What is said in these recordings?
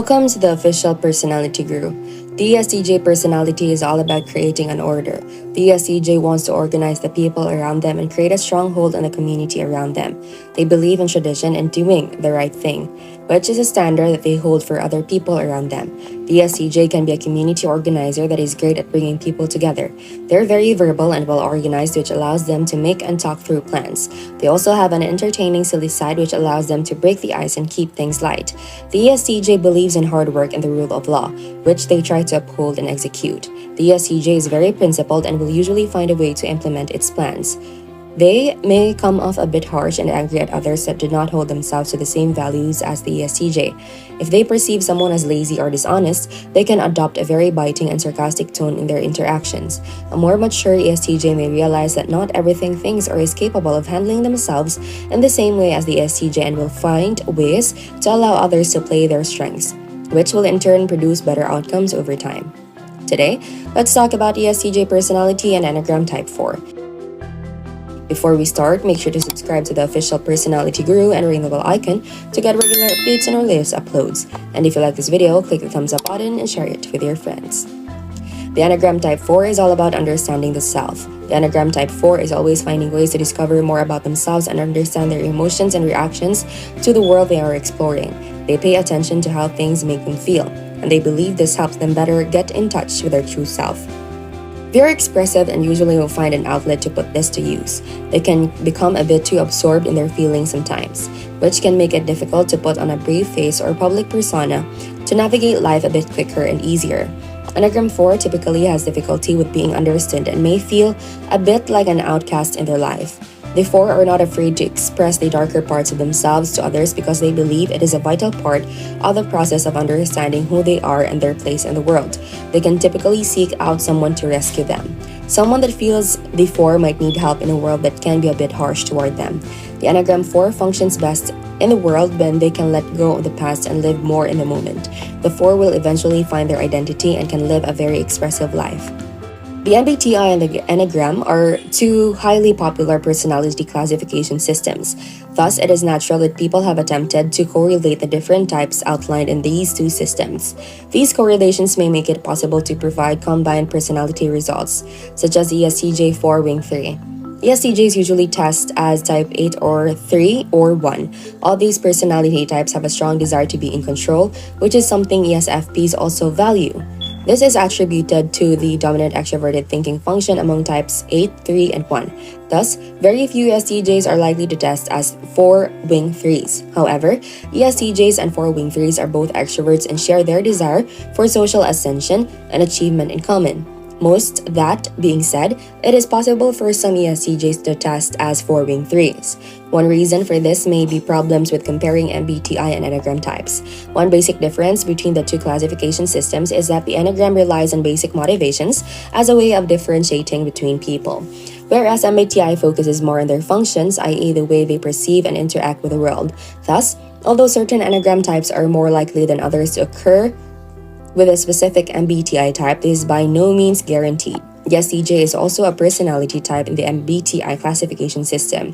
Welcome to the Official Personality Guru. The ESTJ personality is all about creating an order. The ESTJ wants to organize the people around them and create a stronghold on the community around them. They believe in tradition and doing the right thing, which is a standard that they hold for other people around them. The ESTJ can be a community organizer that is great at bringing people together. They're very verbal and well organized, which allows them to make and talk through plans. They also have an entertaining, silly side, which allows them to break the ice and keep things light. The ESTJ believes in hard work and the rule of law, which they try to uphold and execute. The ESTJ is very principled and will usually find a way to implement its plans. They may come off a bit harsh and angry at others that do not hold themselves to the same values as the ESTJ. If they perceive someone as lazy or dishonest, they can adopt a very biting and sarcastic tone in their interactions. A more mature ESTJ may realize that not everything thinks or is capable of handling themselves in the same way as the ESTJ and will find ways to allow others to play their strengths, which will in turn produce better outcomes over time. Today, let's talk about ESTJ personality and Enneagram Type 4. Before we start, make sure to subscribe to the Official Personality Guru and ring the bell icon to get regular updates on our latest uploads. And if you like this video, click the thumbs up button and share it with your friends. The Enneagram Type 4 is all about understanding the self. The Enneagram Type 4 is always finding ways to discover more about themselves and understand their emotions and reactions to the world they are exploring. They pay attention to how things make them feel, and they believe this helps them better get in touch with their true self. They are expressive and usually will find an outlet to put this to use. They can become a bit too absorbed in their feelings sometimes, which can make it difficult to put on a brave face or public persona to navigate life a bit quicker and easier. Enneagram 4 typically has difficulty with being understood and may feel a bit like an outcast in their life. The 4 are not afraid to express the darker parts of themselves to others because they believe it is a vital part of the process of understanding who they are and their place in the world. They can typically seek out someone to rescue them. Someone that feels the 4 might need help in a world that can be a bit harsh toward them. The Enneagram 4 functions best in the world when they can let go of the past and live more in the moment. The 4 will eventually find their identity and can live a very expressive life. The Mbti and the Enneagram are two highly popular personality classification systems. Thus, it is natural that people have attempted to correlate the different types outlined in these two systems. These correlations may make it possible to provide combined personality results, such as ESTJ 4 Wing 3. ESTJs usually test as type 8 or 3 or 1. All these personality types have a strong desire to be in control, which is something ESFPs also value. This is attributed to the dominant extroverted thinking function among types 8, 3, and 1. Thus, very few ESTJs are likely to test as 4 Wing 3s. However, ESTJs and 4 Wing 3s are both extroverts and share their desire for social ascension and achievement in common. That being said, it is possible for some ESTJs to test as 4 Wing 3s. One reason for this may be problems with comparing MBTI and Enneagram types. One basic difference between the two classification systems is that the Enneagram relies on basic motivations as a way of differentiating between people, whereas MBTI focuses more on their functions, i.e. the way they perceive and interact with the world. Thus, although certain Enneagram types are more likely than others to occur with a specific MBTI type, this is by no means guaranteed. The ESTJ is also a personality type in the MBTI classification system.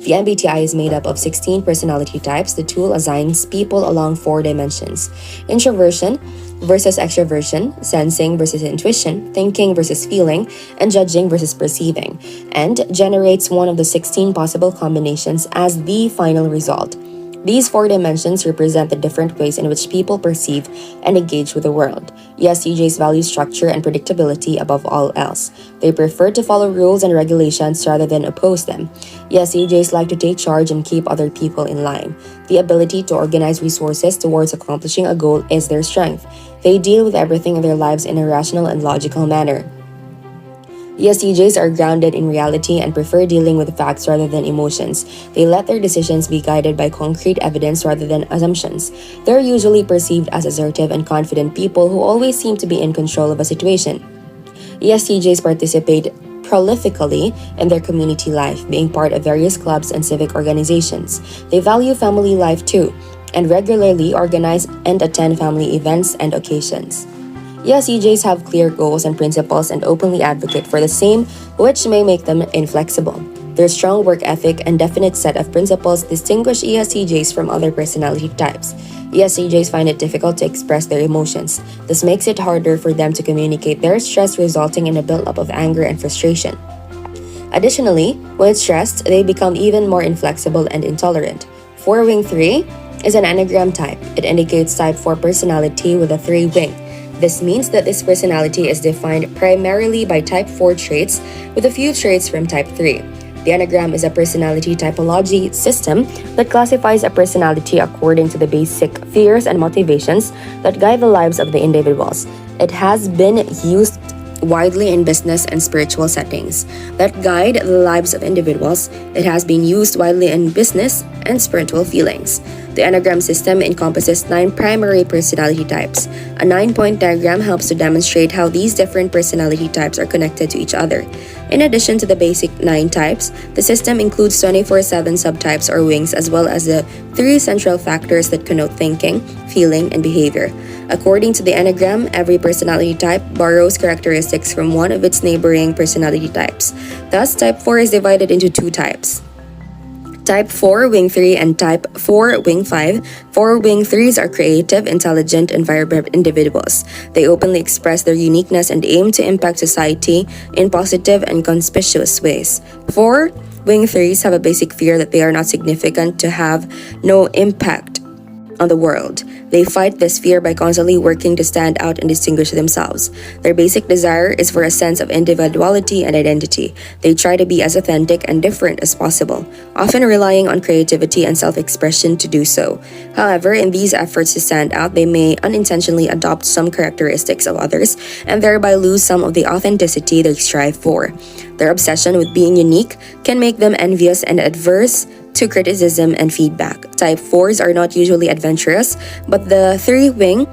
The MBTI is made up of 16 personality types. The tool assigns people along 4 dimensions: introversion versus extroversion, sensing versus intuition, thinking versus feeling, and judging versus perceiving, and generates one of the 16 possible combinations as the final result. These 4 dimensions represent the different ways in which people perceive and engage with the world. ESTJs value structure and predictability above all else. They prefer to follow rules and regulations rather than oppose them. ESTJs like to take charge and keep other people in line. The ability to organize resources towards accomplishing a goal is their strength. They deal with everything in their lives in a rational and logical manner. ESTJs are grounded in reality and prefer dealing with facts rather than emotions. They let their decisions be guided by concrete evidence rather than assumptions. They're usually perceived as assertive and confident people who always seem to be in control of a situation. ESTJs participate prolifically in their community life, being part of various clubs and civic organizations. They value family life too, and regularly organize and attend family events and occasions. ESTJs have clear goals and principles and openly advocate for the same, which may make them inflexible. Their strong work ethic and definite set of principles distinguish ESTJs from other personality types. ESTJs find it difficult to express their emotions. This makes it harder for them to communicate their stress, resulting in a buildup of anger and frustration. Additionally, when stressed, they become even more inflexible and intolerant. 4 Wing 3 is an Enneagram type. It indicates type 4 personality with a 3 wing. This means that this personality is defined primarily by type 4 traits, with a few traits from type 3. The Enneagram is a personality typology system that classifies a personality according to the basic fears and motivations that guide the lives of the individuals. It has been used widely in business and spiritual settings that guide the lives of individuals. It has been used widely in business and spiritual feelings. The Enneagram system encompasses 9 primary personality types. A 9-point diagram helps to demonstrate how these different personality types are connected to each other. In addition to the basic 9 types, the system includes 24/7 subtypes or wings, as well as the 3 central factors that connote thinking, feeling, and behavior. According to the Enneagram, every personality type borrows characteristics from one of its neighboring personality types. Thus, type 4 is divided into 2 types. Type 4 Wing 3 and Type 4 Wing 5. 4 Wing 3s are creative, intelligent, and vibrant individuals. They openly express their uniqueness and aim to impact society in positive and conspicuous ways. 4 Wing 3s have a basic fear that they are not significant, to have no impact on the world. They fight this fear by constantly working to stand out and distinguish themselves. Their basic desire is for a sense of individuality and identity. They try to be as authentic and different as possible, often relying on creativity and self-expression to do so. However, in these efforts to stand out, they may unintentionally adopt some characteristics of others and thereby lose some of the authenticity they strive for. Their obsession with being unique can make them envious and adverse to criticism and feedback. Type 4s are not usually adventurous, but the 3 wing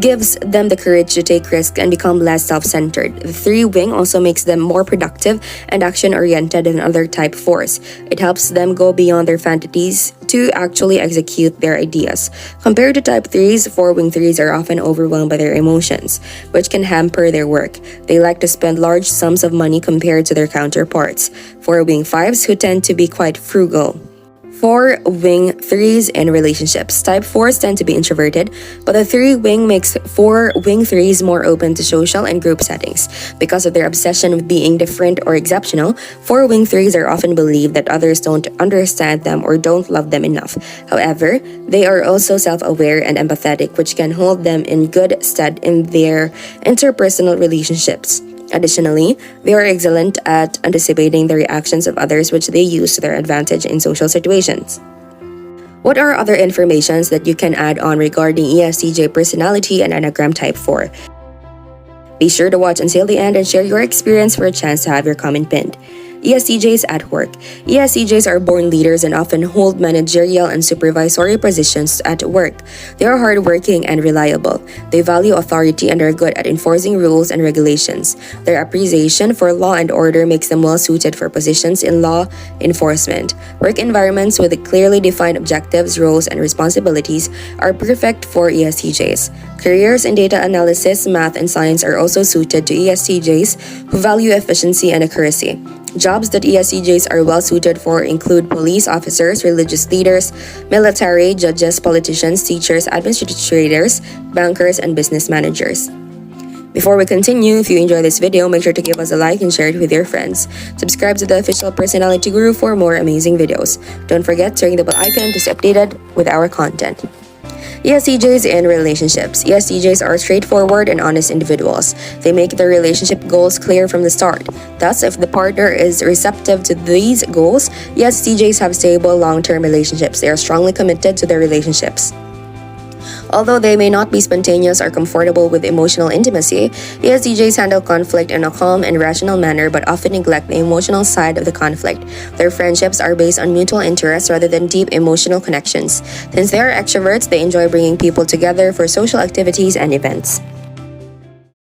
gives them the courage to take risks and become less self-centered. The 3 wing also makes them more productive and action-oriented than other type 4s. It helps them go beyond their fantasies to actually execute their ideas. Compared to type 3s, 4 wing 3s are often overwhelmed by their emotions, which can hamper their work. They like to spend large sums of money compared to their counterparts. 4 wing 5s who tend to be quite frugal. 4 Wing 3s in relationships. Type 4s tend to be introverted, but the 3 wing makes 4 Wing 3s more open to social and group settings. Because of their obsession with being different or exceptional, 4 Wing 3s are often believed that others don't understand them or don't love them enough. However, they are also self-aware and empathetic, which can hold them in good stead in their interpersonal relationships. Additionally, they are excellent at anticipating the reactions of others, which they use to their advantage in social situations. What are other informations that you can add on regarding ESTJ personality and Enneagram Type 4? Be sure to watch until the end and share your experience for a chance to have your comment pinned. ESTJs at work. ESTJs are born leaders and often hold managerial and supervisory positions at work. They are hardworking and reliable. They value authority and are good at enforcing rules and regulations. Their appreciation for law and order makes them well suited for positions in law enforcement. Work environments with clearly defined objectives, roles, and responsibilities are perfect for ESTJs. Careers in data analysis, math, and science are also suited to ESTJs who value efficiency and accuracy. Jobs that ESTJs are well suited for include police officers, religious leaders, military, judges, politicians, teachers, administrators, bankers, and business managers. Before we continue, if you enjoy this video, make sure to give us a like and share it with your friends. Subscribe to the Official Personality Guru for more amazing videos. Don't forget to ring the bell icon to stay updated with our content. ESTJs in relationships. ESTJs are straightforward and honest individuals. They make their relationship goals clear from the start. Thus, if the partner is receptive to these goals, ESTJs have stable long-term relationships. They are strongly committed to their relationships. Although they may not be spontaneous or comfortable with emotional intimacy, ESTJs handle conflict in a calm and rational manner but often neglect the emotional side of the conflict. Their friendships are based on mutual interests rather than deep emotional connections. Since they are extroverts, they enjoy bringing people together for social activities and events.